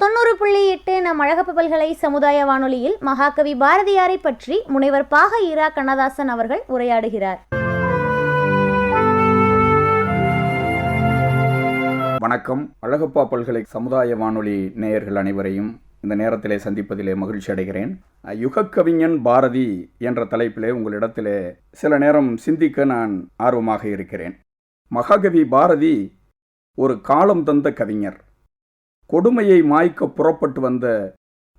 90.8 நம் அழகப்ப பல்கலை சமுதாய வானொலியில் மகாகவி பாரதியாரை பற்றி முனைவர் பாக இரா கண்ணதாசன் அவர்கள் உரையாடுகிறார். வணக்கம். அழகப்பா பல்கலை சமுதாய வானொலி நேயர்கள் அனைவரையும் இந்த நேரத்திலே சந்திப்பதிலே மகிழ்ச்சி அடைகிறேன். யுகக்கவிஞன் பாரதி என்ற தலைப்பிலே உங்களிடத்திலே சில நேரம் சிந்திக்க நான் ஆர்வமாக இருக்கிறேன். மகாகவி பாரதி ஒரு காலம் தந்த கவிஞர். கொடுமையை மாய்க்க புறப்பட்டு வந்த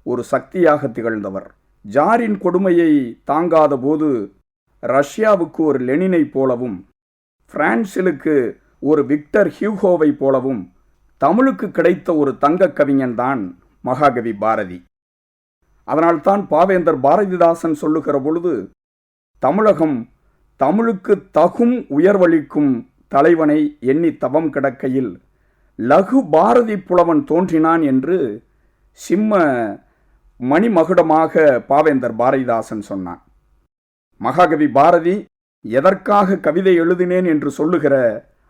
ஒரு சக்தியாக திகழ்ந்தவர். ஜாரின் கொடுமையை தாங்காத போது ரஷ்யாவுக்கு ஒரு லெனினை போலவும், பிரான்சிலுக்கு ஒரு விக்டர் ஹியூகோவை போலவும் தமிழுக்கு கிடைத்த ஒரு தங்க கவிஞன் தான் மகாகவி பாரதி. அதனால்தான் பாவேந்தர் பாரதிதாசன் சொல்லுகிற பொழுது, தமிழகம் தமிழுக்கு தகும் உயர்வளிக்கும் தலைவனை எண்ணி தவம் கிடக்கையில் லகு பாரதி புலவன் தோன்றினான் என்று சிம்ம மணிமகுடமாக பாவேந்தர் பாரதிதாசன் சொன்னான். மகாகவி பாரதி எதற்காக கவிதை எழுதினேன் என்று சொல்லுகிற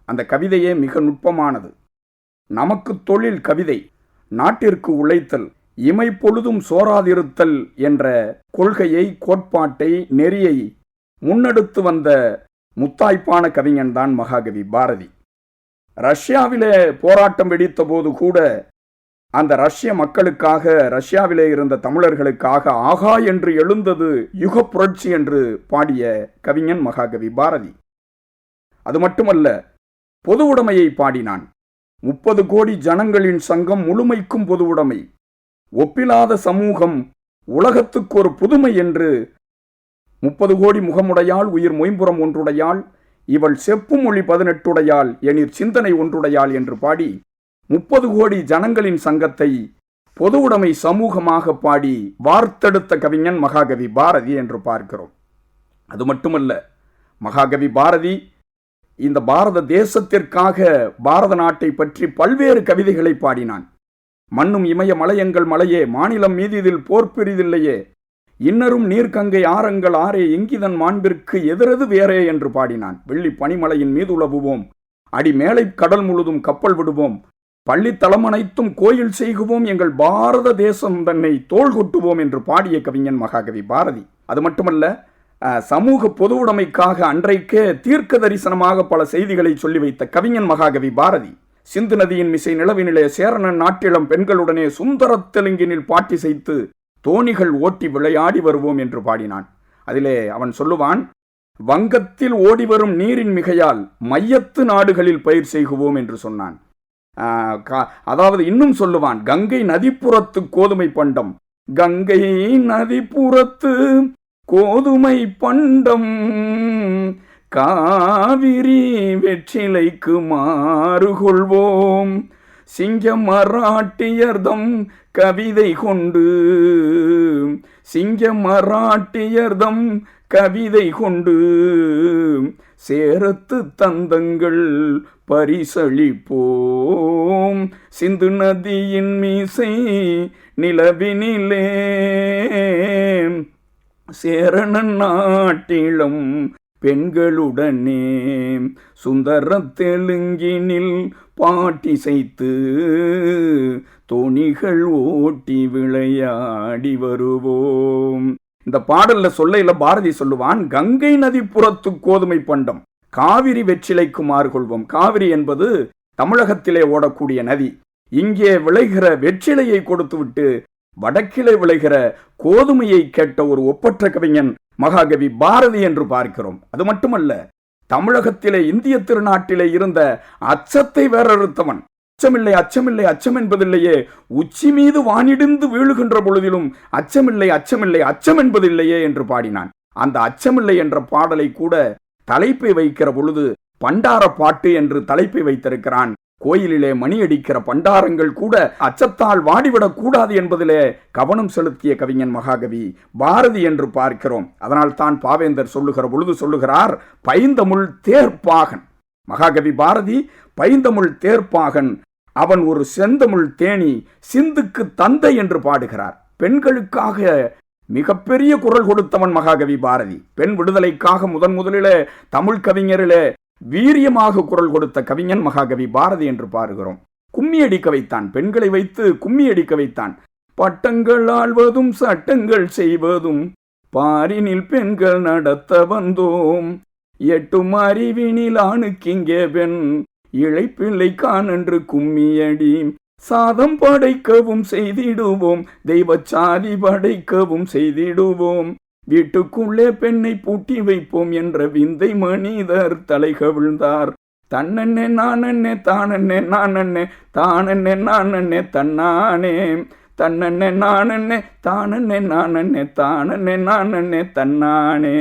அந்த கவிதையே மிக நுட்பமானது. நமக்கு தொழில் கவிதை, நாட்டிற்கு உழைத்தல், இமை பொழுதும் சோராதிருத்தல் என்ற கொள்கையை, கோட்பாட்டை, நெறியை முன்னெடுத்து வந்த முத்தாய்ப்பான கவிஞன்தான் மகாகவி பாரதி. ரஷ்யாவிலே போராட்டம் வெடித்த போது கூட அந்த ரஷ்ய மக்களுக்காக, ரஷ்யாவிலே இருந்த தமிழர்களுக்காக ஆகா என்று எழுந்தது யுக புரட்சி என்று பாடிய கவிஞன் மகாகவி பாரதி. அது மட்டுமல்ல, பொது உடைமையை பாடினான். 30 கோடி ஜனங்களின் சங்கம் முழுமைக்கும் பொது உடைமை, ஒப்பிலாத சமூகம், உலகத்துக்கு ஒரு புதுமை என்று 30 கோடி முகமுடையாள், உயிர் மொயம்புறம் ஒன்றுடையாள், இவள் செப்பு மொழி 18 எனிற் சிந்தனை ஒன்றுடையாள் என்று பாடி 30 கோடி ஜனங்களின் சங்கத்தை பொது உடைமை சமூகமாக பாடி வார்த்தெடுத்த கவிஞன் மகாகவி பாரதி என்று பார்க்கிறோம். அது மட்டுமல்ல, மகாகவி பாரதி இந்த பாரத தேசத்திற்காக, பாரத நாட்டை பற்றி பல்வேறு கவிதைகளை பாடினான். மண்ணும் இமய மலையங்கள் மலையே, மாநிலம் மீதிதில் போர் பிரிதில்லையே, இன்னரும் நீர்கங்கை ஆரங்கள் ஆரே, எங்கிதன் மாண்பிற்கு எதிரது வேறே என்று பாடினான். வெள்ளி பனிமலையின் மீது உலவுவோம், அடி மேலை கடல் முழுதும் கப்பல் விடுவோம், பள்ளி தளமனைத்தும் கோயில் செய்குவோம், எங்கள் பாரத தேசம் தன்னை தோள் கொட்டுவோம் என்று பாடிய கவிஞன் மகாகவி பாரதி. அது மட்டுமல்ல, சமூக பொது உடைமைக்காக அன்றைக்கே தீர்க்க தரிசனமாக பல செய்திகளை சொல்லி வைத்த கவிஞன் மகாகவி பாரதி. சிந்து நதியின் மிசை நிலவினிலே சேரணன் நாட்டிளம் பெண்களுடனே சுந்தர தெலுங்கினில் பாட்டி செய்து தோணிகள் ஓட்டி விளையாடி வருவோம் என்று பாடினான். அதிலே அவன் சொல்லுவான், வங்கத்தில் ஓடிவரும் நீரின் மிகையால் மையத்து நாடுகளில் பயிர் செய்குவோம் என்று சொன்னான். அதாவது இன்னும் சொல்லுவான், கங்கை நதிப்புறத்து கோதுமை பண்டம், கங்கை நதிப்புறத்து கோதுமை பண்டம், காவிரி வெற்றிலைக்கு மாறுகொள்வோம், சிங்க மராட்டியர்தம் கவிதை கொண்டு, சிங்க மராட்டியர்தம் கவிதை கொண்டு, சேரத்து தந்தங்கள் பரிசளிப்போம், சிந்து நதியின் மீசை நிலவினிலே, சேரணன் நாட்டிளம் பெண்களுடனே சுந்தர தெலுங்கினில் பாட்டி செய்து தோணிகள் ஓட்டி விளையாடி வருவோம். இந்த பாடல்ல சொல்லையில பாரதி சொல்லுவான், கங்கை நதி புறத்து கோதுமை பண்டம், காவிரி வெற்றிலைக்கு மாறுகொள்வோம். காவிரி என்பது தமிழகத்திலே ஓடக்கூடிய நதி. இங்கே விளைகிற வெற்றிலையை கொடுத்து விட்டு வடக்கிலே விளைகிற கோதுமையை கேட்ட ஒரு ஒப்பற்ற கவிஞன் மகாகவி பாரதி என்று பார்க்கிறோம். அது மட்டுமல்ல, தமிழகத்திலே இந்திய திருநாட்டிலே இருந்த அச்சத்தை வேறறுத்தவன். அச்சமில்லை அச்சமில்லை அச்சம் என்பதில்லையே, உச்சி மீது வானிடிந்து வீழுகின்ற பொழுதிலும் அச்சமில்லை அச்சமில்லை அச்சம் என்பதில்லையே என்று பாடினான். அந்த அச்சமில்லை என்ற பாடலை கூட தலைப்பை வைக்கிற பொழுது பண்டார பாட்டு என்று தலைப்பை வைத்திருக்கிறான். கோயிலிலே மணி அடிக்கிற பண்டாரங்கள் கூட அச்சத்தால் வாடிவிடக் கூடாது என்பதிலே கவனம் செலுத்திய கவிஞன் மகாகவி பாரதி என்று பார்க்கிறோம். அதனால் தான் பாவேந்தர் சொல்லுகிற பொழுது சொல்லுகிறார், பைந்தமிழ் தேர்ப்பாகன். மகாகவி பாரதி பைந்தமிழ் தேர்ப்பாகன், அவன் ஒரு செந்தமிழ் தேனி, சிந்துக்கு தந்தை என்று பாடுகிறார். பெண்களுக்காக மிகப்பெரிய குரல் கொடுத்தவன் மகாகவி பாரதி. பெண் விடுதலைக்காக முதலிலே தமிழ் கவிஞரிலே வீரியமாக குரல் கொடுத்த கவிஞன் மகாகவி பாரதி என்று பாருகிறோம். கும்மி அடிக்க வைத்தான். பெண்களை வைத்து கும்மி அடிக்க வைத்தான். பட்டங்கள் ஆள்வதும் சட்டங்கள் செய்வதும் பாரினில் பெண்கள் நடத்த வந்தோம். எட்டும் அறிவினில் ஆணுக்கிங்கே பெண் இழைப்பிள்ளை காணென்று கும்மியடி. சாதம் படைக்கவும் செய்திடுவோம், தெய்வ சாதி படைக்கவும் செய்திடுவோம். வீட்டுக்குள்ளே பெண்ணை பூட்டி வைப்போம் என்ற விந்தை மனிதர் தலை கவிழ்ந்தார். தன்னென்னே நானென்னே தானென்னே நானென்னே தானென்னே நானென்னே தன்னானே. தன்னென்னே நானென்னே தானென்னே நானென்னே தானென்னே நானென்னே தன்னானே.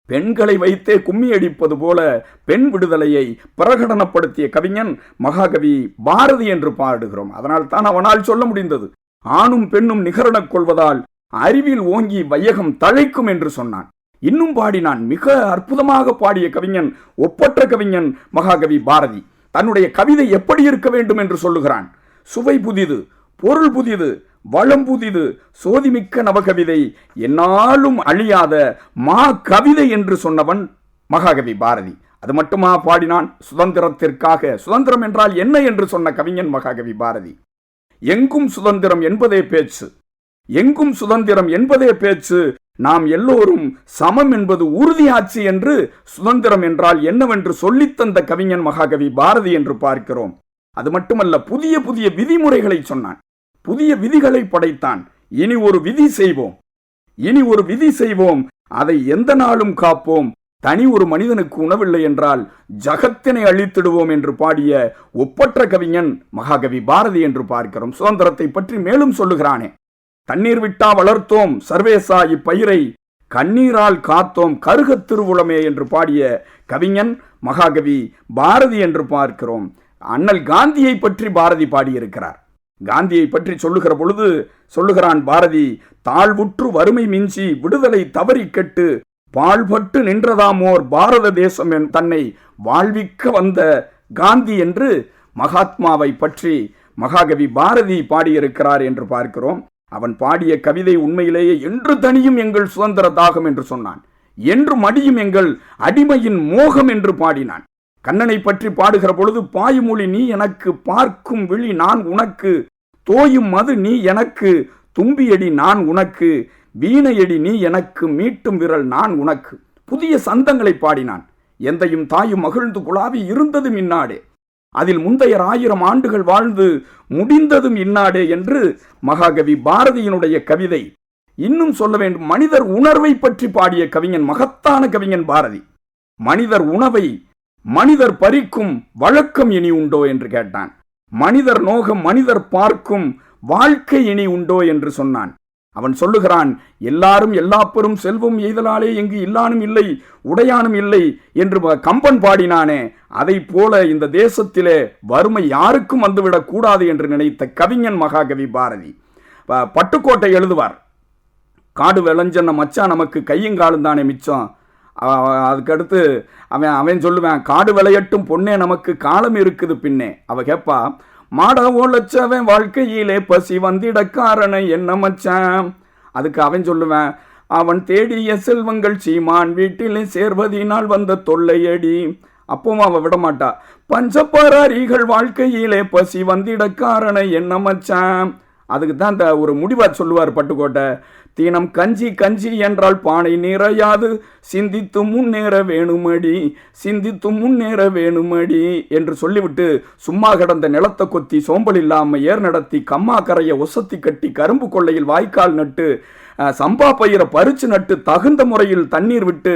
பெண்களை வைத்தே கும்மி அடிப்பது போல பெண் விடுதலையை பிரகடனப்படுத்திய கவிஞன் மகாகவி பாரதி என்று பாடுகிறோம். அதனால் தான் அவனால் சொல்ல முடிந்தது, ஆணும் பெண்ணும் நிகரெனக் கொள்வதால் அறிவில் ஓங்கி வையகம் தழைக்கும் என்று சொன்னான். இன்னும் பாடினான். மிக அற்புதமாக பாடிய கவிஞன், ஒப்பற்ற கவிஞன் மகாகவி பாரதி. தன்னுடைய கவிதை எப்படி இருக்க வேண்டும் என்று சொல்லுகிறான். சுவை புதிது, பொருள் புதிது, வளம் புதிது, சோதிமிக்க நவகவிதை, என்னாலும் அழியாத மா கவிதை என்று சொன்னவன் மகாகவி பாரதி. அது மட்டுமா பாடினான்? சுதந்திரத்திற்காக, சுதந்திரம் என்றால் என்ன என்று சொன்ன கவிஞன் மகாகவி பாரதி. எங்கும் சுதந்திரம் என்பதே பேச்சு, எங்கும் சுதந்திரம் என்பதே பேச்சு, நாம் எல்லோரும் சமம் என்பது உறுதியாச்சு என்று சுதந்திரம் என்றால் என்னவென்று சொல்லித்தந்த கவிஞன் மகாகவி பாரதி என்று பார்க்கிறோம். அது மட்டுமல்ல, புதிய புதிய விதிமுறைகளை சொன்னான், புதிய விதிகளை படைத்தான். இனி ஒரு விதி செய்வோம், இனி ஒரு விதி செய்வோம், அதை எந்த நாளும் காப்போம். தனி ஒரு மனிதனுக்கு உணவில்லை என்றால் ஜகத்தினை அழித்திடுவோம் என்று பாடிய ஒப்பற்ற கவிஞன் மகாகவி பாரதி என்று பார்க்கிறோம். சுதந்திரத்தை பற்றி மேலும் சொல்லுகிறானே, தண்ணீர் விட்டா வளர்த்தோம் சர்வேசா இப்பயிரை, கண்ணீரால் காத்தோம் கருக திருவுளமே என்று பாடிய கவிஞன் மகாகவி பாரதி என்று பார்க்கிறோம். அண்ணல் காந்தியை பற்றி பாரதி பாடியிருக்கிறார். காந்தியை பற்றி சொல்லுகிற பொழுது சொல்லுகிறான் பாரதி, தாழ்வுற்று வறுமை மிஞ்சி விடுதலை தவறி கெட்டு பாழ்பட்டு நின்றதாமோர் பாரத தேசம் தன்னை வாழ்விக்க வந்த காந்தி என்று மகாத்மாவை பற்றி மகாகவி பாரதி பாடியிருக்கிறார் என்று பார்க்கிறோம். அவன் பாடிய கவிதை உண்மையிலேயே என்று தனியும் எங்கள் சுதந்திர தாகம் என்று சொன்னான், என்று மடியும் எங்கள் அடிமையின் மோகம் என்று பாடினான். கண்ணனை பற்றி பாடுகிற பொழுது, பாயுமொழி நீ எனக்கு, பார்க்கும் விழி நான் உனக்கு, தோயும் மது நீ எனக்கு, தும்பியடி நான் உனக்கு, வீணையடி நீ எனக்கு, மீட்டும் விரல் நான் உனக்கு. புதிய சந்தங்களை பாடினான். எந்தையும் தாயும் மகிழ்ந்து குழாவி இருந்ததும் இந்நாடே, அதில் முந்தைய 1000 ஆண்டுகள் வாழ்ந்து முடிந்ததும் இந்நாடே என்று மகாகவி பாரதியினுடைய கவிதை. இன்னும் சொல்ல வேண்டும், மனிதர் உணர்வை பற்றி பாடிய கவிஞன் மகத்தான கவிஞன் பாரதி. மனிதர் உணவை மனிதர் பறிக்கும் வழக்கம் இனி உண்டோ என்று கேட்டான். மனிதர் நோகம் மனிதர் பார்க்கும் வாழ்க்கை இனி உண்டோ என்று சொன்னான். அவன் சொல்லுகிறான், எல்லாரும் எல்லா பெரும் செல்வம் எய்தலாலே எங்கு இல்லானும் இல்லை உடையானும் இல்லை என்று கம்பன் பாடினானே, அதை போல இந்த தேசத்திலே வறுமை யாருக்கும் வந்துவிடக் கூடாது என்று நினைத்த கவிஞன் மகாகவி பாரதி. பட்டுக்கோட்டை எழுதுவார், காடு விளைஞ்சன மச்சான் நமக்கு கையுங்காலும் தானே மிச்சம். அதுக்கடுத்து அவன் சொல்லுவேன், காடு விளையட்டும் பொண்ணே நமக்கு காலம் இருக்குது பின்னே. அவ கேட்பா, மாட ஓலச்சவன் வாழ்க்கையிலே பசி வந்திட காரணம் என்ன மச்சான். அதுக்கு அவன் சொல்லுவேன், அவன் தேடிய செல்வங்கள் சீமான் வீட்டிலே சேர்வதினால் வந்த தொல்லையடி. அப்பவும் அவ விடமாட்டா, பஞ்சப்பராரிகள் வாழ்க்கையிலே பசி வந்திட காரணம் என்ன மச்சான். அதுக்கு தான் ஒரு முடிவா சொல்லுவார் பட்டுக்கோட்டை, தீனம் கஞ்சி கஞ்சி என்றால் பானை நிறையாது, சிந்தித்து முன்னேற வேணுமடி, சிந்தித்து முன்னேற வேணுமடி என்று சொல்லிவிட்டு, சும்மா கிடந்த நிலத்தை கொத்தி சோம்பல் இல்லாம ஏர் நடத்தி கம்மா கரையை ஒசத்தி கட்டி கரும்பு கொள்ளையில் வாய்க்கால் நட்டு சம்பா பயிரை பறிச்சு நட்டு தகுந்த முறையில் தண்ணீர் விட்டு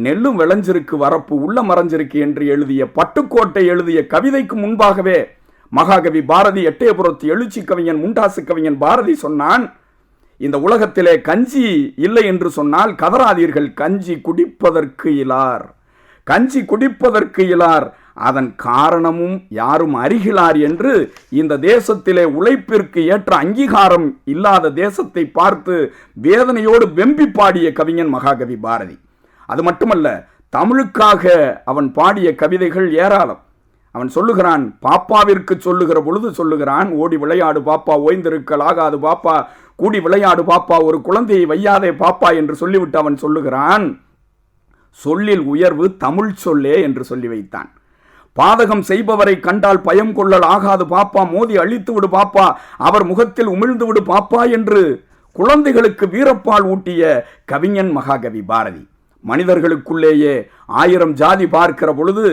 நெல்லும் விளைஞ்சிருக்கு வரப்பு உள்ள மறைஞ்சிருக்கு என்று எழுதிய பட்டுக்கோட்டை எழுதிய கவிதைக்கு முன்பாகவே மகாகவி பாரதி, எட்டயபுரத்து எழுச்சி கவிஞன் முண்டாசு கவிஞன் பாரதி சொன்னான், இந்த உலகத்திலே கஞ்சி இல்லை என்று சொன்னால் கதறாதீர்கள், கஞ்சி குடிப்பதற்கு இலார், கஞ்சி குடிப்பதற்கு இலார், அதன் காரணமும் யாரும் அறிகிறார் என்று இந்த தேசத்திலே உழைப்பிற்கு ஏற்ற அங்கீகாரம் இல்லாத தேசத்தை பார்த்து வேதனையோடு வெம்பி பாடிய கவிஞன் மகாகவி பாரதி. அது மட்டுமல்ல, தமிழுக்காக அவன் பாடிய கவிதைகள் ஏராளம். அவன் சொல்லுகிறான், பாப்பாவிற்கு சொல்லுகிற பொழுது சொல்லுகிறான், ஓடி விளையாடு பாப்பா ஓய்ந்திருக்கல் ஆகாது பாப்பா, கூடி விளையாடு பாப்பா ஒரு குழந்தையை வையாதே பாப்பா என்று சொல்லிவிட்டு அவன் சொல்லுகிறான், சொல்லில் உயர்வு தமிழ் சொல்லே என்று சொல்லி வைத்தான். பாதகம் செய்பவரை கண்டால் பயம் கொள்ளல் ஆகாது பாப்பா, மோதி அழித்து விடு பாப்பா, அவர் முகத்தில் உமிழ்ந்து விடு பாப்பா என்று குழந்தைகளுக்கு வீரப்பால் ஊட்டிய கவிஞன் மகாகவி பாரதி. மனிதர்களுக்குள்ளேயே 1000 ஜாதி பார்க்கிற பொழுது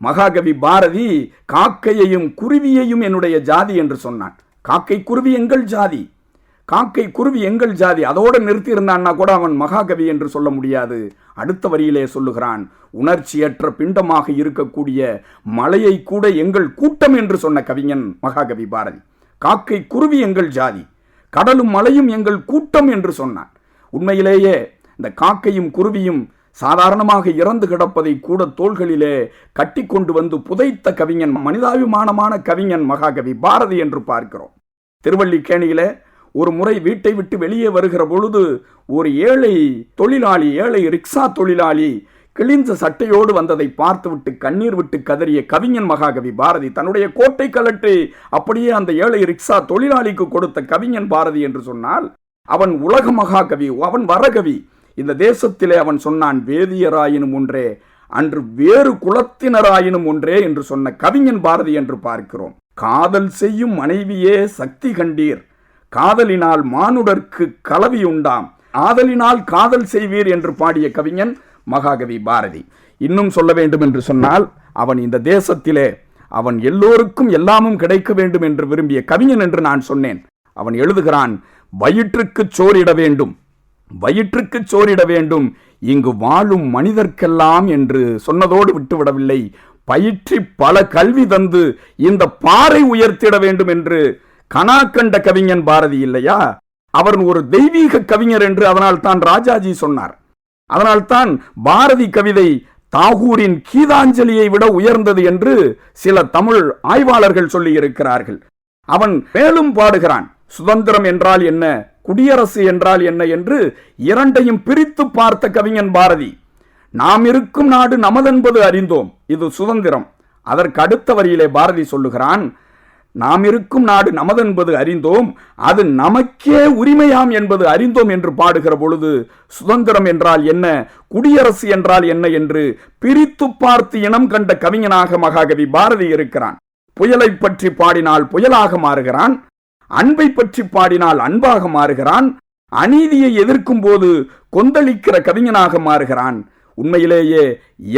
மகாகவி பாரதி காக்கையையும் குருவியையும் என்னுடைய ஜாதி என்று சொன்னான். காக்கை குருவி எங்கள் ஜாதி, காக்கை குருவி எங்கள் ஜாதி. அதோடு நிறுத்தி இருந்தான்னா கூட அவன் மகாகவி என்று சொல்ல முடியாது. அடுத்த வரியிலே சொல்லுகிறான், உணர்ச்சியற்ற பிண்டமாக இருக்கக்கூடிய மலையை கூட எங்கள் கூட்டம் என்று சொன்ன கவிஞன் மகாகவி பாரதி. காக்கை குருவி எங்கள் ஜாதி, கடலும் மலையும் எங்கள் கூட்டம் என்று சொன்னான். உண்மையிலேயே இந்த காக்கையும் குருவியும் சாதாரணமாக இறந்து கிடப்பதை கூட தோள்களிலே கட்டி கொண்டு வந்து புதைத்த கவிஞன், மனிதாபிமானமான கவிஞன் மகாகவி பாரதி என்று பார்க்கிறோம். திருவல்லிக்கேணியிலே ஒரு முறை வீட்டை விட்டு வெளியே வருகிற பொழுது ஒரு ஏழை தொழிலாளி, ஏழை ரிக்ஷா தொழிலாளி கிழிந்த சட்டையோடு வந்ததை பார்த்துவிட்டு கண்ணீர் விட்டு கதறிய கவிஞன் மகாகவி பாரதி. தன்னுடைய கோட்டை கலட்டி அப்படியே அந்த ஏழை ரிக்ஷா தொழிலாளிக்கு கொடுத்த கவிஞன் பாரதி என்று சொன்னால் அவன் உலக மகாகவி, அவன் வரகவி. இந்த தேசத்திலே அவன் சொன்னான், வேதியராயினும் ஒன்றே, அன்று வேறு குலத்தினராயினும் ஒன்றே என்று சொன்ன கவிஞன் பாரதி என்று பார்க்கிறோம். காதல் செய்யும் மனைவியே சக்தி கண்டீர், காதலினால் மானுடர்க்கு கலவி உண்டாம், ஆதலினால் காதல் செய்வீர் என்று பாடிய கவிஞன் மகாகவி பாரதி. இன்னும் சொல்ல வேண்டும் என்று சொன்னால் அவன் இந்த தேசத்திலே அவன் எல்லோருக்கும் எல்லாமும் கிடைக்க வேண்டும் என்று விரும்பிய கவிஞன் என்று நான் சொன்னேன். அவன் எழுதுகிறான், வயிற்றுக்கு சோறிட வேண்டும், வயிற்றுக்கு சோறிட வேண்டும், இங்கு வாழும் மனிதர்க்கெல்லாம் என்று சொன்னதோடு விட்டுவிடவில்லை, பயிற்றி பல கல்வி தந்து இந்த பாறை உயர்த்திட வேண்டும் என்று கனா கண்ட கவிஞன் பாரதி இல்லையா? அவர் ஒரு தெய்வீக கவிஞர் என்று அதனால் தான் ராஜாஜி சொன்னார். அதனால்தான் பாரதி கவிதை தாகூரின் கீதாஞ்சலியை விட உயர்ந்தது என்று சில தமிழ் ஆய்வாளர்கள் சொல்லி இருக்கிறார்கள். அவன் மேலும் பாடுகிறான், சுதந்திரம் என்றால் என்ன, குடியரசு என்றால் என்ன என்று இரண்டையும் பிரித்து பார்த்த கவிஞன் பாரதி. நாம் இருக்கும் நாடு நமதென்பது அறிந்தோம், இது சுதந்திரம். அதற்கு அடுத்த வரியிலே பாரதி சொல்லுகிறான், நாம் இருக்கும் நாடு நமதென்பது அறிந்தோம், அது நமக்கே உரிமையாம் என்பது அறிந்தோம் என்று பாடுகிற பொழுது சுதந்திரம் என்றால் என்ன, குடியரசு என்றால் என்ன என்று பிரித்து பார்த்து இனம் கண்ட கவிஞனாக மகாகவி பாரதி இருக்கிறான். புயலை பற்றி பாடினால் புயலாக மாறுகிறான், அன்பை பற்றி பாடினால் அன்பாக மாறுகிறான், அநீதியை எதிர்க்கும் போது கொந்தளிக்கிற கவிஞனாக மாறுகிறான். உண்மையிலேயே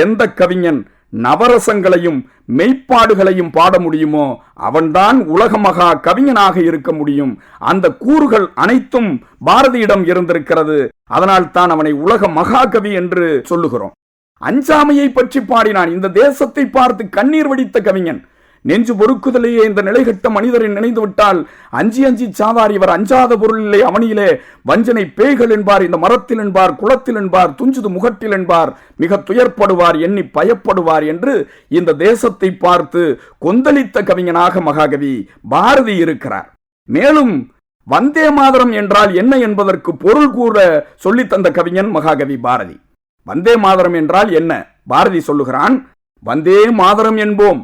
எந்த கவிஞன் நவரசங்களையும் மெய்ப்பாடுகளையும் பாட முடியுமோ அவன்தான் உலக மகா கவிஞனாக இருக்க முடியும். அந்த கூறுகள் அனைத்தும் பாரதியிடம் இருந்திருக்கிறது. அதனால் தான் அவனை உலக மகாகவி என்று சொல்லுகிறோம். அஞ்சாமையை பற்றி பாடினான். இந்த தேசத்தை பார்த்து கண்ணீர் வடித்த கவிஞன். நெஞ்சு பொறுக்குதலையே இந்த நிலைகட்ட மனிதரை நினைந்து விட்டால் அஞ்சி அஞ்சி சாவார், இவர் அஞ்சாத பொருளிலே அவனியிலே வஞ்சனை பேய்கள் என்பார், இந்த மரத்தில் என்பார், குளத்தில் என்பார், துஞ்சுது முகட்டில் என்பார், மிக துயர்ப்படுவார், எண்ணி பயப்படுவார் என்று இந்த தேசத்தை பார்த்து கொந்தளித்த கவிஞனாக மகாகவி பாரதி இருக்கிறார். மேலும் வந்தே மாதரம் என்றால் என்ன என்பதற்கு பொருள் கூற சொல்லித் தந்த கவிஞன் மகாகவி பாரதி. வந்தே மாதரம் என்றால் என்ன? பாரதி சொல்லுகிறான், வந்தே மாதரம் என்போம்,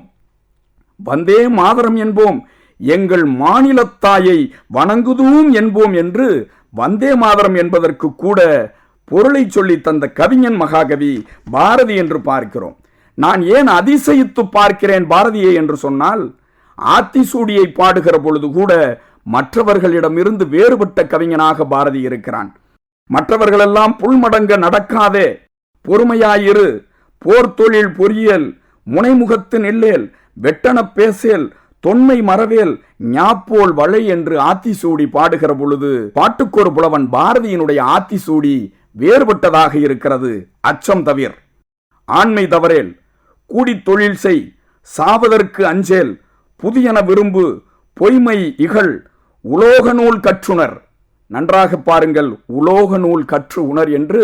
வந்தே மாதரம் என்போம், எங்கள் மாநிலத்தாயை வணங்குதும் என்போம் என்று வந்தே மாதரம் என்பதற்கு கூட பொருளை சொல்லி தந்த கவிஞன் மகாகவி பாரதி என்று பார்க்கிறோம். நான் ஏன் அதிசயித்து பார்க்கிறேன் பாரதியை என்று சொன்னால், ஆத்திசூடியை பாடுகிற பொழுது கூட மற்றவர்களிடமிருந்து வேறுபட்ட கவிஞனாக பாரதி இருக்கிறான். மற்றவர்களெல்லாம் புல்மடங்க நடக்காதே, பொறுமையாயிரு, போர் தொழில் பொறியியல், முனைமுகத்து நெல்லேல், வெட்டன பேசேல், தொன்மை மறவேல், ஞாப்போல் வளை என்று ஆத்திசூடி பாடுகிற பொழுது பாட்டுக்கொரு புலவன் பாரதியினுடைய ஆத்திசூடி வேறுபட்டதாக இருக்கிறது. அச்சம் தவிர், ஆண்மை தவறேல், கூடி தொழில் செய், சாவதற்கு அஞ்சேல், புதியன விரும்பு, பொய்மை இகழ், உலோக நூல் கற்றுணர். நன்றாக பாருங்கள், உலோக நூல் கற்று உணர் என்று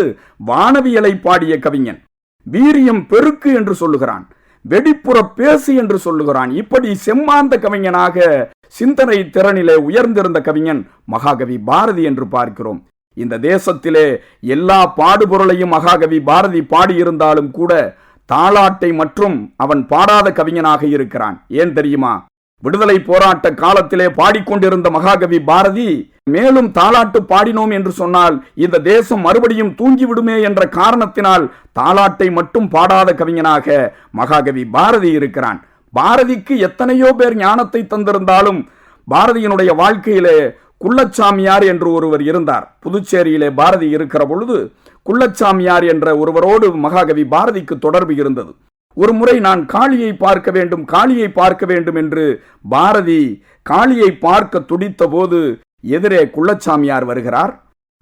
வானவியலை பாடிய கவிஞன். வீரியம் பெருக்கு என்று சொல்லுகிறான், வெடிப்புற பேசு என்று சொல்லுகிறான். இப்படி செம்மாந்த கவிஞனாக சிந்தனை திறனிலே உயர்ந்திருந்த கவிஞன் மகாகவி பாரதி என்று பார்க்கிறோம். இந்த தேசத்திலே எல்லா பாடுபொருளையும் மகாகவி பாரதி பாடியிருந்தாலும் கூட தாலாட்டை மற்றும் அவன் பாடாத கவிஞனாக இருக்கிறான். ஏன் தெரியுமா? விடுதலை போராட்ட காலத்திலே பாடிக்கொண்டிருந்த மகாகவி பாரதி மேலும் தாலாட்டு பாடினோம் என்று சொன்னால் இந்த தேசம் மறுபடியும் தூங்கிவிடுமே என்ற காரணத்தினால் தாலாட்டை மட்டும் பாடாத கவிஞனாக மகாகவி பாரதி இருக்கிறான். பாரதிக்கு எத்தனையோ பேர் ஞானத்தை தந்திருந்தாலும் பாரதியினுடைய வாழ்க்கையிலே குள்ளச்சாமியார் என்று ஒருவர் இருந்தார். புதுச்சேரியிலே பாரதி இருக்கிற பொழுது குள்ளச்சாமியார் என்ற ஒருவரோடு மகாகவி பாரதிக்கு தொடர்பு இருந்தது. ஒரு முறை நான் காளியை பார்க்க வேண்டும், காளியை பார்க்க வேண்டும் என்று பாரதி காளியை பார்க்க துடித்த போது எதிரே குள்ளச்சாமியார் வருகிறார்.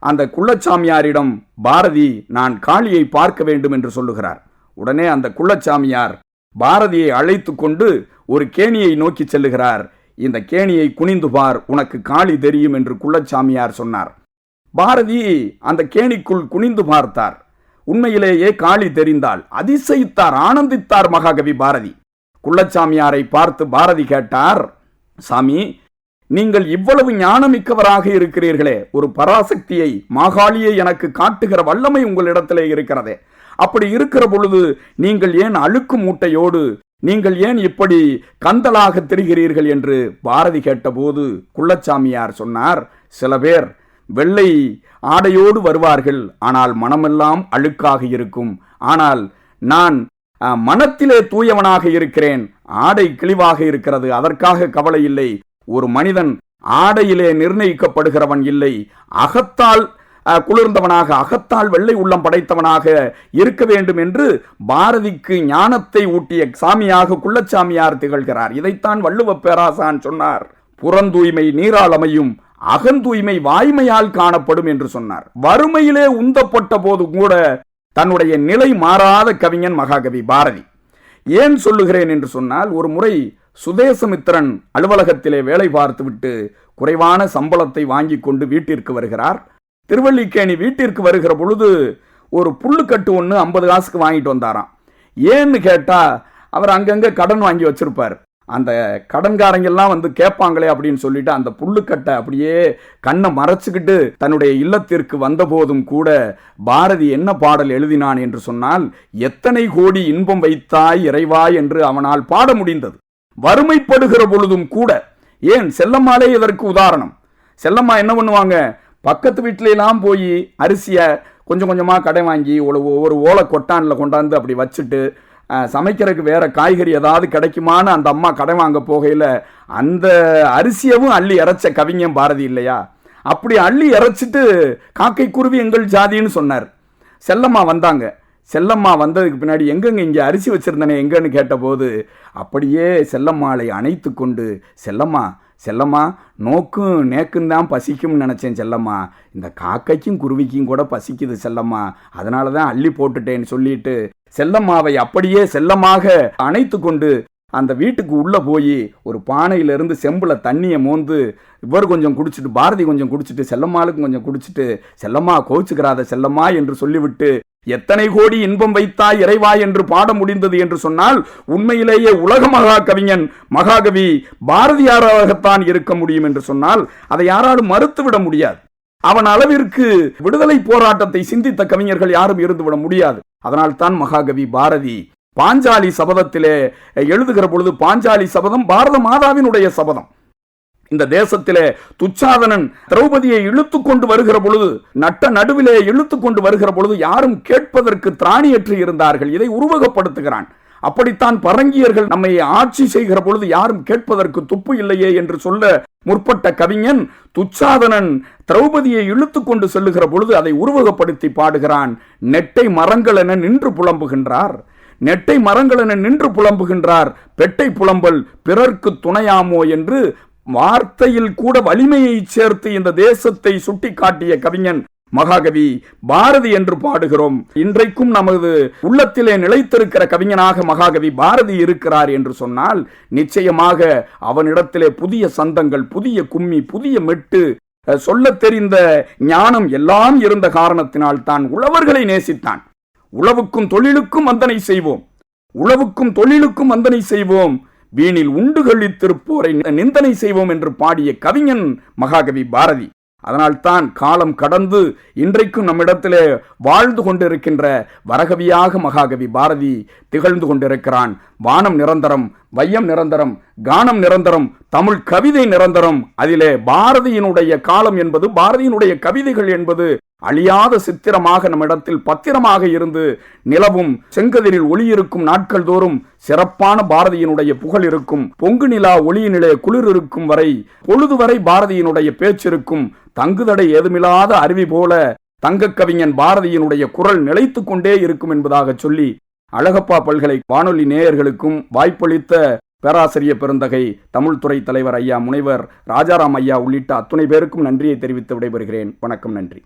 அந்த குள்ளச்சாமியாரிடம் பாரதி நான் காளியை பார்க்க வேண்டும் என்று சொல்லுகிறார். உடனே அந்த குள்ளச்சாமியார் பாரதியை அழைத்து கொண்டு ஒரு கேணியை நோக்கி செல்லுகிறார். இந்த கேணியை குனிந்து பார், உனக்கு காளி தெரியும் என்று குள்ளச்சாமியார் சொன்னார். பாரதி அந்த கேணிக்குள் குனிந்து பார்த்தார். உண்மையிலேயே காளி தெரிந்தால் அதிசயித்தார், ஆனந்தித்தார் மகாகவி பாரதி. குள்ளச்சாமியாரை பார்த்து பாரதி கேட்டார், சாமி, நீங்கள் இவ்வளவு ஞானமிக்கவராக இருக்கிறீர்களே, ஒரு பராசக்தியை மாகாளியை எனக்கு காட்டுகிற வல்லமை உங்களிடத்திலே இருக்கிறதே, அப்படி இருக்கிற பொழுது நீங்கள் ஏன் அழுக்கு மூட்டையோடு, நீங்கள் ஏன் இப்படி கந்தலாக திரிகிறீர்கள் என்று பாரதி கேட்டபோது குள்ளச்சாமியார் சொன்னார், சில பேர் வெள்ளை ஆடையோடு வருவார்கள், ஆனால் மனமெல்லாம் அழுக்காக இருக்கும். ஆனால் நான் மனத்திலே தூயவனாக இருக்கிறேன், ஆடை கிழிவாக இருக்கிறது, அதற்காக கவலை இல்லை. ஒரு மனிதன் ஆடையிலே நிர்ணயிக்கப்படுகிறவன் இல்லை, அகத்தால் குளிர்ந்தவனாக, அகத்தால் வெள்ளை உள்ளம் படைத்தவனாக இருக்க வேண்டும் என்று பாரதிக்கு ஞானத்தை ஊட்டிய சாமியாக குள்ளச்சாமியார் திகழ்கிறார். இதைத்தான் வள்ளுவ பேராசான் சொன்னார், புறந்தூய்மை நீரால் அமையும், அகந்தூய்மை வாய்மையால் காணப்படும் என்று சொன்னார். வறுமையிலே உந்தப்பட்ட போது கூட தன்னுடைய நிலை மாறாத கவிஞன் மகாகவி பாரதி. ஏன் சொல்லுகிறேன் என்று சொன்னால், ஒரு முறை சுதேசமித்திரன் அலுவலகத்திலே வேலை பார்த்துவிட்டு குறைவான சம்பளத்தை வாங்கி கொண்டு வீட்டிற்கு வருகிறார். திருவல்லிக்கேணி வீட்டிற்கு வருகிற பொழுது ஒரு புல்லுக்கட்டு ஒன்று 50 காசுக்கு வாங்கிட்டு வந்தாராம். ஏன்னு கேட்டா, அவர் அங்கங்க கடன் வாங்கி வச்சிருப்பார். அந்த கடன்காரங்கெல்லாம் வந்து கேட்பாங்களே அப்படின்னு சொல்லிட்டு அந்த புல்லுக்கட்டை அப்படியே கண்ணை மறைச்சுக்கிட்டு தன்னுடைய இல்லத்திற்கு வந்த போதும் கூட பாரதி என்ன பாடல் எழுதினான் என்று சொன்னால், எத்தனை கோடி இன்பம் வைத்தாய் இறைவா என்று அவனால் பாட முடிந்தது. வறுமைப்படுகிற பொழுதும் கூட. ஏன், செல்லம்மாளே இதற்கு உதாரணம். செல்லம்மா என்ன பண்ணுவாங்க, பக்கத்து வீட்டிலாம் போய் அரிசியை கொஞ்சம் கொஞ்சமாக கடை வாங்கி ஒரு ஓலை கொட்டானில் கொண்டாந்து அப்படி வச்சுட்டு சமைக்கிறதுக்கு வேற காய்கறி ஏதாவது கிடைக்குமான்னு அந்த அம்மா கடை வாங்க போகையில் அந்த அரிசியவும் அள்ளி இறைச்ச கவிஞன் பாரதி இல்லையா? அப்படி அள்ளி இறைச்சிட்டு காக்கை குருவி எங்கள் ஜாதின்னு சொன்னார். செல்லம்மா வந்தாங்க. செல்லம்மா வந்ததுக்கு பின்னாடி எங்கெங்க இங்கே அரிசி வச்சிருந்தனே எங்கன்னு கேட்டபோது அப்படியே செல்லம்மாளை அணைத்து கொண்டு, செல்லம்மா செல்லம்மா, நோக்கும் நேக்கும் தான் பசிக்கும்னு நினச்சேன் செல்லம்மா, இந்த காக்கைக்கும் குருவிக்கும் கூட பசிக்குது செல்லம்மா, அதனால தான் அள்ளி போட்டுட்டேன்னு சொல்லிட்டு செல்லம்மாவை அப்படியே செல்லமாக அணைத்து கொண்டு அந்த வீட்டுக்கு உள்ளே போய் ஒரு பானையிலிருந்து செம்புல தண்ணியை மோந்து இவர் கொஞ்சம் குடிச்சிட்டு பாரதி கொஞ்சம் குடிச்சிட்டு செல்லம்மாளுக்கும் கொஞ்சம் குடிச்சிட்டு, செல்லம்மா கோச்சுக்கிறாத செல்லம்மா என்று சொல்லிவிட்டு எத்தனை கோடி இன்பம் வைத்தாய் இறைவா என்று பாட முடிந்தது என்று சொன்னால், உண்மையிலேயே உலக மகா கவிஞன் மகாகவி பாரதியாராகத்தான் இருக்க முடியும் என்று சொன்னால் அதை யாராலும் மறுத்துவிட முடியாது. அவன் அளவிற்கு விடுதலை போராட்டத்தை சிந்தித்த கவிஞர்கள் யாரும் இருந்துவிட முடியாது. அதனால் தான் மகாகவி பாரதி பாஞ்சாலி சபதத்திலே எழுதுகிற பொழுது, பாஞ்சாலி சபதம் பாரத மாதாவினுடைய சபதம். இந்த தேசத்திலே துச்சாதனன் திரௌபதியை இழுத்து கொண்டு வருகிற பொழுது, நட்ட நடுவிலே இழுத்து கொண்டு வருகிற பொழுது யாரும் கேட்பதற்கு திராணியற்று இருந்தார்கள். இதை உருவகப்படுத்துகிறான். அப்படித்தான் பரங்கியர்கள் நம்மை ஆட்சி செய்கிற பொழுது யாரும் கேட்பதற்கு துப்பு இல்லையே என்று சொல்ல முற்பட்ட கவிஞன் துச்சாதனன் திரௌபதியை இழுத்து கொண்டு செல்லுகிற பொழுது அதை உருவகப்படுத்தி பாடுகிறான். நெட்டை மரங்கள் என நின்று புலம்புகின்றார், நெட்டை மரங்கள் என நின்று புலம்புகின்றார், பெட்டை புலம்பல் பிறர்க்கு துணையாமோ என்று வார்த்தையில் கூட வலிமையை சேர்த்து இந்த தேசத்தை சுட்டி காட்டிய கவிஞன் மகாகவி பாரதி என்று பாடுகிறோம். இன்றைக்கும் நமது உள்ளத்திலே நிலைத்திருக்கிற கவிஞனாக மகாகவி பாரதி இருக்கிறார் என்று சொன்னால், நிச்சயமாக அவனிடத்திலே புதிய சந்தங்கள், புதிய கும்மி, புதிய மெட்டு, சொல்ல தெரிந்த ஞானம் எல்லாம் இருந்த காரணத்தினால் தான் உழவர்களை நேசித்தான். உழவுக்கும் தொழிலுக்கும் வந்தனை செய்வோம், உழவுக்கும் தொழிலுக்கும் வந்தனை செய்வோம், வீணில் உண்டு கழித்திருப்போரை நிந்தனை செய்வோம் என்று பாடிய கவிஞன் மகாகவி பாரதி. அதனால்தான் காலம் கடந்து இன்றைக்கும் நம்மிடத்திலே வாழ்ந்து கொண்டிருக்கின்ற வரகவியாக மகாகவி பாரதி திகழ்ந்து கொண்டிருக்கிறான். வானம் நிரந்தரம், வையம் நிரந்தரம், கானம் நிரந்தரம், தமிழ் கவிதை நிரந்தரம். அதிலே பாரதியினுடைய காலம் என்பது, பாரதியினுடைய கவிதைகள் என்பது அழியாத சித்திரமாக நம்மிடத்தில் பத்திரமாக இருந்து நிலவும். செங்கதிரில் ஒளி இருக்கும் நாட்கள் தோறும் சிறப்பான பாரதியினுடைய புகழ் இருக்கும். பொங்கு நிலா ஒளியினிலே குளிர் இருக்கும் வரை, பொழுது வரை பாரதியினுடைய பேச்சிருக்கும். தங்குதடை ஏதுமில்லாத அருவி போல தங்க கவிஞன் பாரதியினுடைய குரல் நிலைத்து கொண்டே இருக்கும் என்பதாக சொல்லி, அழகப்பா பல்கலை வானொலி நேயர்களுக்கும் வாய்ப்பளித்த பேராசிரியர் பெருந்தகை தமிழ்துறை தலைவர் ஐயா முனைவர் ராஜாராம் ஐயா உள்ளிட்ட அத்துணை பேருக்கும் நன்றியை தெரிவித்து விடைபெறுகிறேன். வணக்கம், நன்றி.